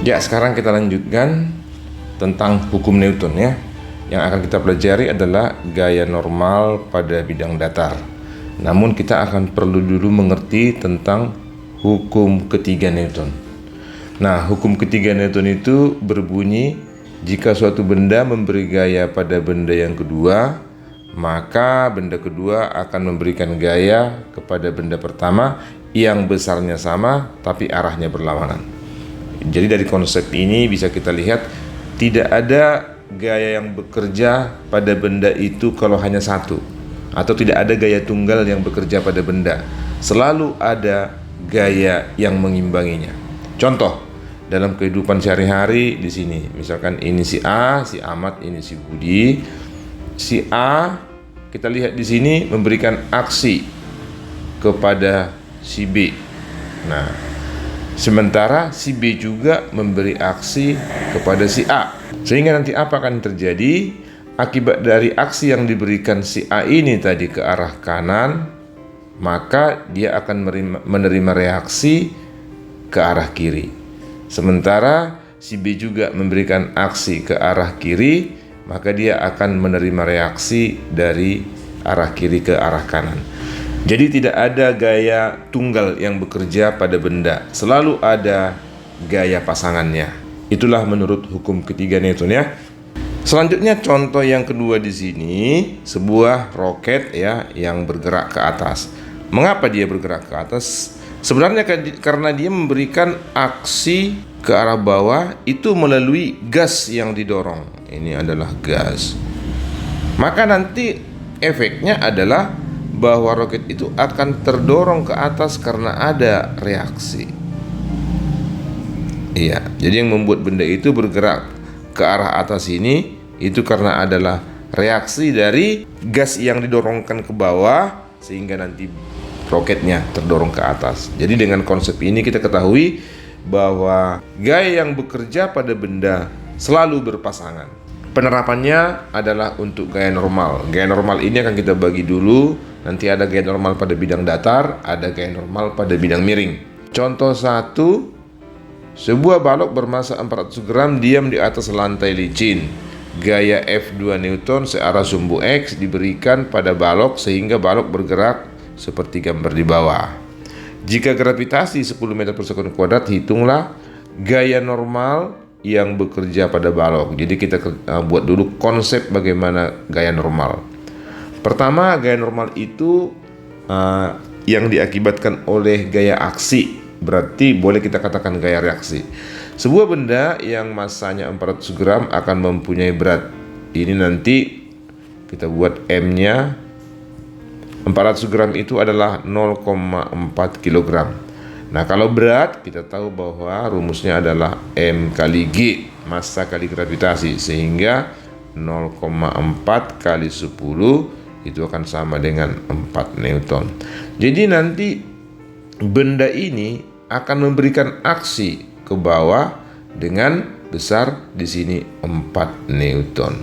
Ya, sekarang kita lanjutkan tentang hukum Newton ya. Yang akan kita pelajari adalah gaya normal pada bidang datar. Namun kita akan perlu dulu mengerti tentang hukum ketiga Newton. Nah, hukum ketiga Newton itu berbunyi, jika suatu benda memberi gaya pada benda yang kedua, maka benda kedua akan memberikan gaya kepada benda pertama yang besarnya sama tapi arahnya berlawanan. Jadi dari konsep ini bisa kita lihat tidak ada gaya yang bekerja pada benda itu kalau hanya satu, atau tidak ada gaya tunggal yang bekerja pada benda. Selalu ada gaya yang mengimbanginya. Contoh dalam kehidupan sehari-hari di sini, misalkan ini si A, si Ahmad, ini si Budi. Si A kita lihat di sini memberikan aksi kepada si B. Nah, sementara si B juga memberi aksi kepada si A. Sehingga nanti apa akan terjadi? Akibat dari aksi yang diberikan si A ini tadi ke arah kanan, maka dia akan menerima reaksi ke arah kiri. Sementara si B juga memberikan aksi ke arah kiri, maka dia akan menerima reaksi dari arah kiri ke arah kanan. Jadi tidak ada gaya tunggal yang bekerja pada benda, selalu ada gaya pasangannya. Itulah menurut hukum ketiga Newton ya. Selanjutnya contoh yang kedua di sini, sebuah roket ya yang bergerak ke atas. Mengapa dia bergerak ke atas? Sebenarnya karena dia memberikan aksi ke arah bawah itu melalui gas yang didorong. Ini adalah gas. Maka nanti efeknya adalah bahwa roket itu akan terdorong ke atas karena ada reaksi. Iya, jadi yang membuat benda itu bergerak ke arah atas ini itu karena adalah reaksi dari gas yang didorongkan ke bawah sehingga nanti roketnya terdorong ke atas. Jadi dengan konsep ini kita ketahui bahwa gaya yang bekerja pada benda selalu berpasangan. Penerapannya adalah untuk gaya normal. Gaya normal ini akan kita bagi dulu. Nanti ada gaya normal pada bidang datar, ada gaya normal pada bidang miring. Contoh 1, sebuah balok bermassa 400 gram diam di atas lantai licin. Gaya F2 Newton searah sumbu X diberikan pada balok sehingga balok bergerak seperti gambar di bawah. Jika gravitasi 10 meter per sekund kuadrat, hitunglah gaya normal yang bekerja pada balok. Jadi kita buat dulu konsep bagaimana gaya normal. Pertama, gaya normal itu yang diakibatkan oleh gaya aksi, berarti boleh kita katakan gaya reaksi. Sebuah benda yang massanya 400 gram akan mempunyai berat. Ini nanti kita buat M-nya. 400 gram itu adalah 0,4 kg. Nah, kalau berat kita tahu bahwa rumusnya adalah M kali G, massa kali gravitasi, sehingga 0,4 kali 10 itu akan sama dengan 4 Newton. Jadi nanti benda ini akan memberikan aksi ke bawah dengan besar di sini 4 Newton.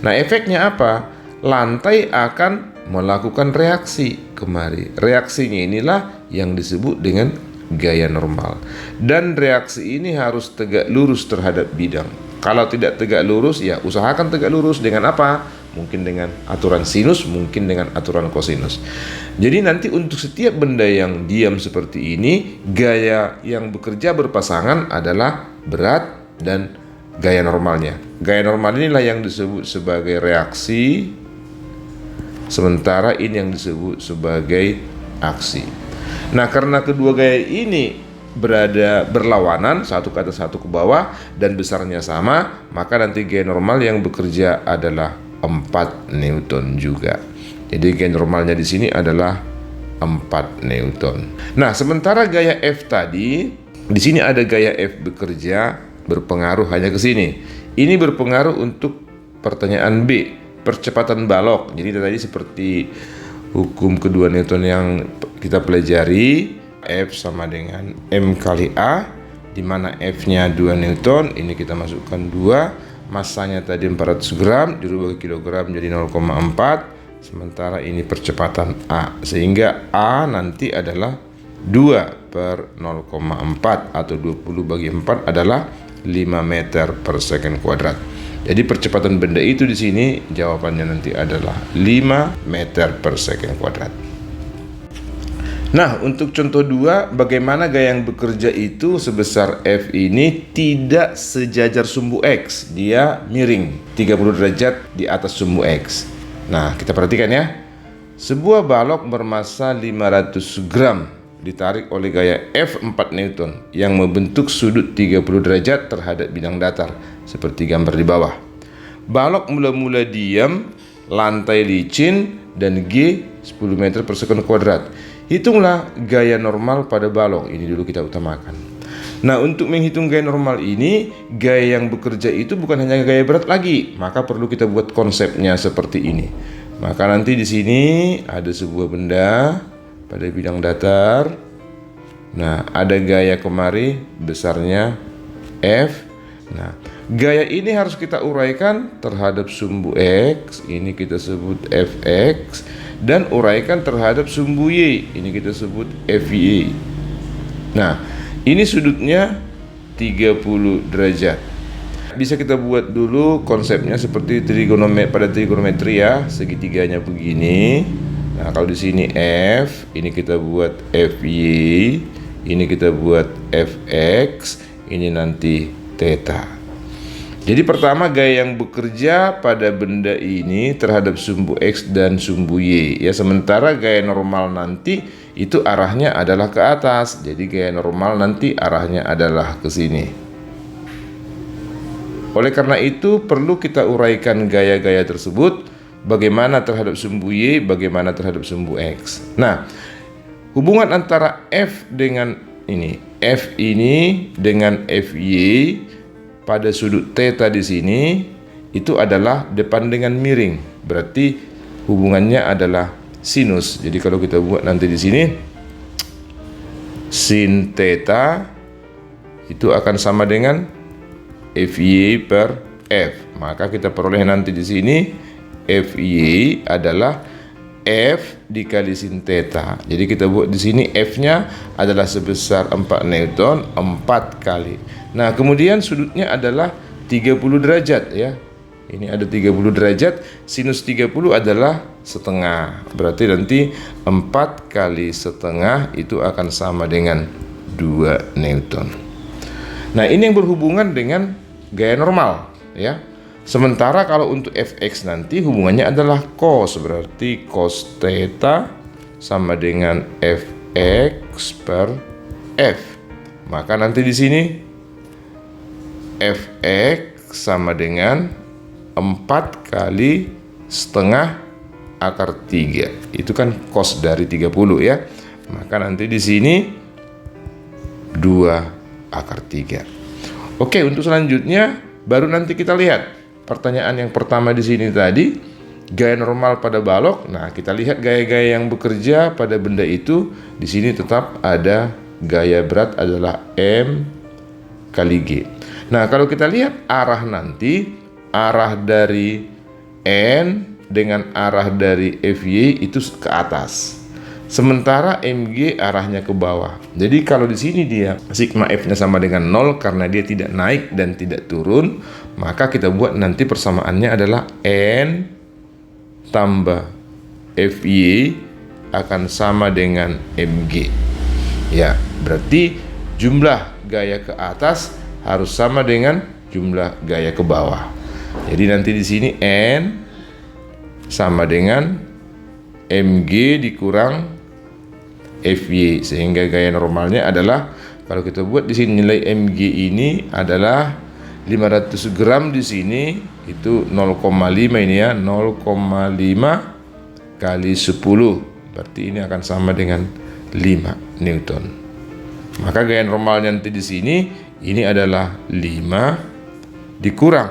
Nah, efeknya apa? Lantai akan melakukan reaksi kemari. Reaksinya inilah yang disebut dengan gaya normal. Dan reaksi ini harus tegak lurus terhadap bidang. Kalau tidak tegak lurus, ya usahakan tegak lurus dengan apa? Mungkin dengan aturan sinus, mungkin dengan aturan kosinus. Jadi nanti untuk setiap benda yang diam seperti ini, gaya yang bekerja berpasangan adalah berat dan gaya normalnya. Gaya normal inilah yang disebut sebagai reaksi, sementara ini yang disebut sebagai aksi. Nah, karena kedua gaya ini berlawanan, satu ke atas satu ke bawah, dan besarnya sama, maka nanti gaya normal yang bekerja adalah 4 Newton juga. Jadi gaya normalnya di sini adalah 4 Newton. Nah, sementara gaya F tadi, di sini ada gaya F bekerja berpengaruh hanya ke sini. Ini berpengaruh untuk pertanyaan B, percepatan balok. Jadi tadi seperti hukum kedua Newton yang kita pelajari, F sama dengan M kali A, di mana F-nya 2 Newton, ini kita masukkan 2, massanya tadi 400 gram, dirubah ke kilogram jadi 0,4, sementara ini percepatan A, sehingga A nanti adalah 2 per 0,4 atau 20 bagi 4 adalah 5 meter per second kuadrat. Jadi percepatan benda itu di sini jawabannya nanti adalah 5 meter per second kuadrat. Nah, untuk contoh 2, bagaimana gaya yang bekerja itu sebesar F ini tidak sejajar sumbu X. Dia miring 30 derajat di atas sumbu X. Nah, kita perhatikan ya. Sebuah balok bermassa 500 gram ditarik oleh gaya F 4 Newton yang membentuk sudut 30 derajat terhadap bidang datar seperti gambar di bawah. Balok mula-mula diam, lantai licin, dan G 10 meter per second kuadrat. Hitunglah gaya normal pada balok. Ini dulu kita utamakan. Nah, untuk menghitung gaya normal ini, gaya yang bekerja itu bukan hanya gaya berat lagi, maka perlu kita buat konsepnya seperti ini. Maka nanti di sini ada sebuah benda pada bidang datar. Nah, ada gaya kemari besarnya F. Nah, gaya ini harus kita uraikan terhadap sumbu X, ini kita sebut Fx, dan uraikan terhadap sumbu Y, ini kita sebut Fy. Nah, ini sudutnya 30 derajat. Bisa kita buat dulu konsepnya seperti pada trigonometri ya, segitiganya begini. Nah, kalau di sini F, ini kita buat Fy, ini kita buat Fx, ini nanti theta. Jadi pertama gaya yang bekerja pada benda ini terhadap sumbu X dan sumbu Y ya, sementara gaya normal nanti itu arahnya adalah ke atas. Jadi gaya normal nanti arahnya adalah ke sini. Oleh karena itu perlu kita uraikan gaya-gaya tersebut, bagaimana terhadap sumbu Y, bagaimana terhadap sumbu X. Nah, hubungan antara F dengan F ini dengan Fy pada sudut theta di sini itu adalah depan dengan miring. Berarti hubungannya adalah sinus. Jadi kalau kita buat nanti di sini sin theta itu akan sama dengan Fy per F. Maka kita peroleh nanti di sini Fy adalah F dikali sin theta. Jadi kita buat di sini F-nya adalah sebesar 4 Newton 4 kali. Nah, kemudian sudutnya adalah 30 derajat ya. Ini ada 30 derajat, sinus 30 adalah setengah. Berarti nanti 4 kali setengah itu akan sama dengan 2 Newton. Nah, ini yang berhubungan dengan gaya normal ya. Sementara kalau untuk Fx nanti hubungannya adalah cos, berarti cos theta sama dengan Fx per F. Maka nanti di sini Fx sama dengan 4 kali setengah akar 3. Itu kan cos dari 30 ya. Maka nanti di sini 2 akar 3. Oke, untuk selanjutnya baru nanti kita lihat pertanyaan yang pertama di sini tadi, gaya normal pada balok. Nah, kita lihat gaya-gaya yang bekerja pada benda itu. Di sini tetap ada gaya berat adalah M kali G. Nah, kalau kita lihat arah nanti, arah dari N dengan arah dari Fy itu ke atas. Sementara Mg arahnya ke bawah. Jadi kalau di sini dia sigma F-nya sama dengan 0 karena dia tidak naik dan tidak turun, maka kita buat nanti persamaannya adalah N tambah Fy akan sama dengan Mg. Ya, berarti jumlah gaya ke atas harus sama dengan jumlah gaya ke bawah. Jadi nanti di sini N sama dengan Mg dikurang Fy, sehingga gaya normalnya adalah, kalau kita buat di sini nilai Mg ini adalah 500 gram di sini itu 0,5 ini ya, 0,5 kali 10. Berarti ini akan sama dengan 5 Newton. Maka gaya normalnya nanti di sini ini adalah 5 dikurang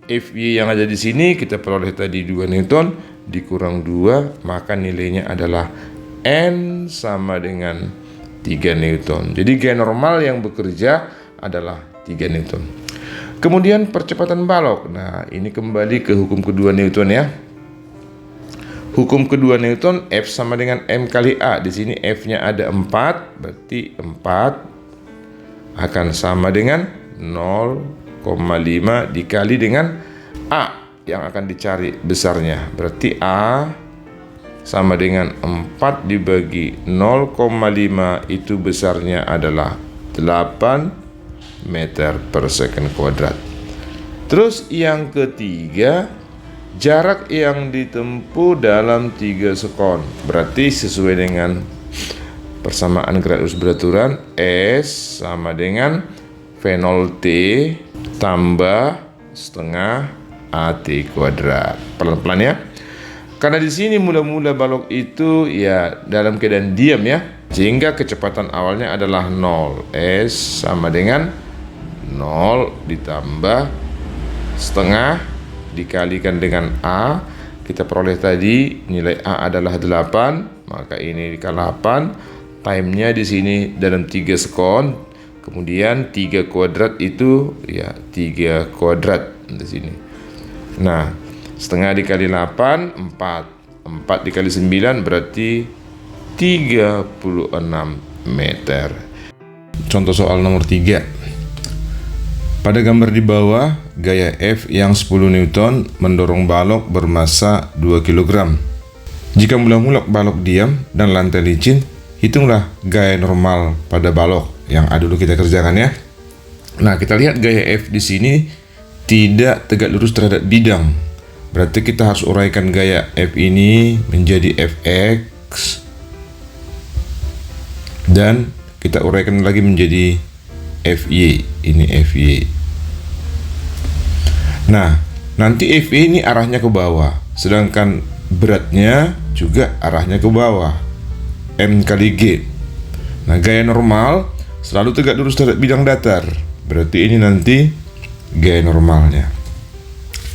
Fy yang ada di sini kita peroleh tadi 2 Newton dikurang 2, maka nilainya adalah N sama dengan 3 Newton. Jadi gaya normal yang bekerja adalah 3 Newton. Kemudian percepatan balok. Nah, ini kembali ke hukum kedua Newton ya. Hukum kedua Newton, F sama dengan M kali A. Di sini F-nya ada 4, berarti 4 akan sama dengan 0,5 dikali dengan A yang akan dicari besarnya. Berarti A sama dengan 4 dibagi 0,5, itu besarnya adalah 8 meter per second kuadrat. Terus yang ketiga, jarak yang ditempuh dalam 3 sekon. Berarti sesuai dengan persamaan gradius beraturan, S sama dengan V0T tambah setengah AT kuadrat. Pelan-pelan ya. Karena di sini mula-mula balok itu ya dalam keadaan diam ya, sehingga kecepatan awalnya adalah 0. S sama dengan 0 ditambah setengah dikalikan dengan A. Kita peroleh tadi nilai A adalah 8, maka ini dikali 8. Time-nya di sini dalam 3 sekon. Kemudian 3 kuadrat itu ya 3 kuadrat di sini. Nah, setengah dikali 8, 4. 4 dikali 9 berarti 36 meter. Contoh soal nomor 3. Pada gambar di bawah, gaya F yang 10 Newton mendorong balok bermasa 2 kg. Jika mula-mula balok diam dan lantai licin, hitunglah gaya normal pada balok yang dulu kita kerjakan ya. Nah, kita lihat gaya F di sini tidak tegak lurus terhadap bidang. Berarti kita harus uraikan gaya F ini menjadi Fx dan kita uraikan lagi menjadi Fy. Ini Fy. Nah, nanti Fy ini arahnya ke bawah, sedangkan beratnya juga arahnya ke bawah. M kali G. Nah, gaya normal selalu tegak lurus terhadap bidang datar. Berarti ini nanti gaya normalnya.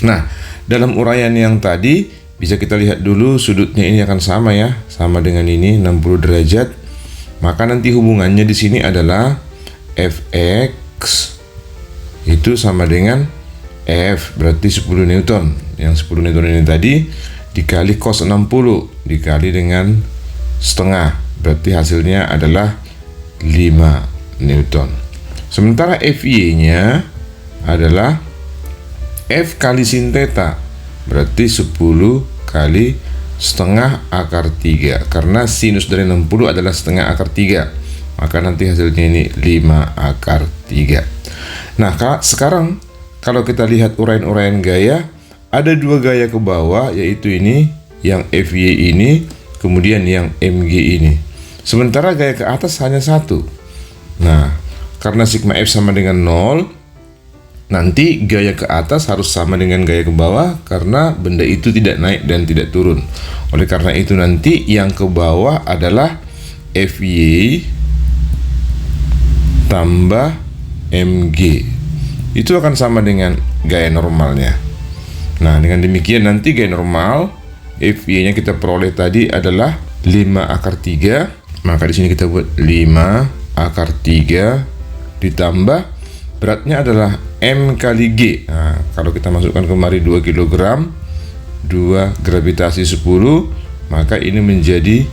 Nah, dalam uraian yang tadi bisa kita lihat dulu sudutnya ini akan sama ya, sama dengan ini 60 derajat. Maka nanti hubungannya di sini adalah Fx itu sama dengan F, berarti 10 Newton. Yang 10 Newton ini tadi dikali cos 60 dikali dengan setengah, berarti hasilnya adalah 5 Newton. Sementara Fy-nya adalah F kali sin theta, berarti 10 kali setengah akar 3, karena sinus dari 60 adalah setengah akar 3, maka nanti hasilnya ini 5 akar 3. Nah, sekarang kalau kita lihat uraian-uraian gaya, ada 2 gaya ke bawah, yaitu ini yang Fy ini, kemudian yang Mg ini. Sementara gaya ke atas hanya 1. Nah, karena sigma F sama dengan 0, nanti gaya ke atas harus sama dengan gaya ke bawah karena benda itu tidak naik dan tidak turun. Oleh karena itu nanti yang ke bawah adalah Fy tambah Mg. Itu akan sama dengan gaya normalnya. Nah, dengan demikian nanti gaya normal Fy-nya kita peroleh tadi adalah 5 akar 3. Maka di sini kita buat 5 akar 3 ditambah beratnya adalah M kali G. Nah, kalau kita masukkan kemari 2 kg, 2 gravitasi 10, maka ini menjadi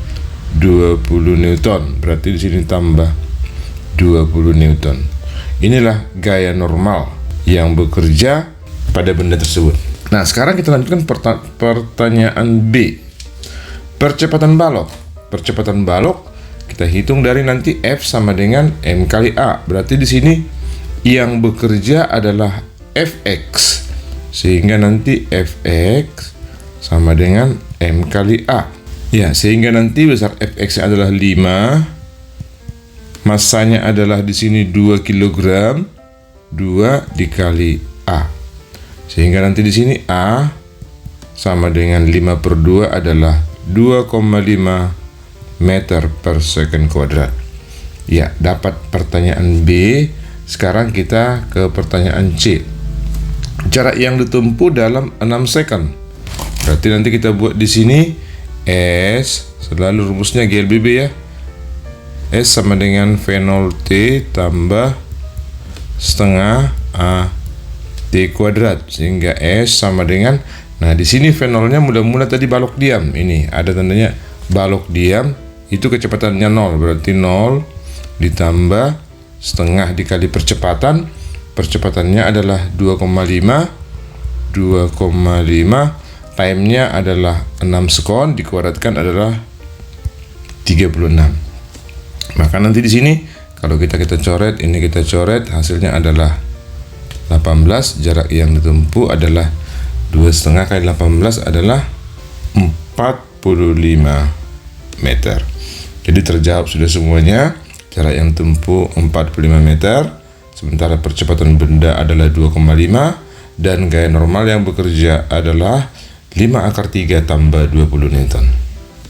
20 Newton. Berarti di sini tambah 20 Newton. Inilah gaya normal yang bekerja pada benda tersebut. Nah, sekarang kita lanjutkan pertanyaan B. Percepatan balok. Percepatan balok kita hitung dari nanti F sama dengan M kali A. Berarti di sini yang bekerja adalah Fx, sehingga nanti Fx sama dengan M kali A. Ya, sehingga nanti besar Fx adalah 5, masanya adalah di sini 2 kg, 2 dikali A. Sehingga nanti di sini A sama dengan 5/2 adalah 2,5 meter per second kuadrat. Ya, dapat pertanyaan B. Sekarang kita ke pertanyaan C. Jarak yang ditempuh dalam 6 second. Berarti nanti kita buat di sini S, selalu rumusnya GLBB ya. S sama dengan V0T tambah setengah A T kuadrat, sehingga S sama dengan, nah di sini V0-nya mula-mula tadi balok diam. Ini ada tandanya balok diam, itu kecepatannya 0, berarti 0 ditambah setengah dikali percepatan percepatannya adalah 2,5, time-nya adalah 6 sekon, dikuadratkan adalah 36. Maka nanti di sini kalau kita coret, ini kita coret, hasilnya adalah 18. Jarak yang ditempuh adalah 2,5 kali 18 adalah 45 meter. Jadi terjawab sudah semuanya. Jarak yang ditempuh 45 meter, sementara percepatan benda adalah 2,5, dan gaya normal yang bekerja adalah 5 akar 3 tambah 20 Newton.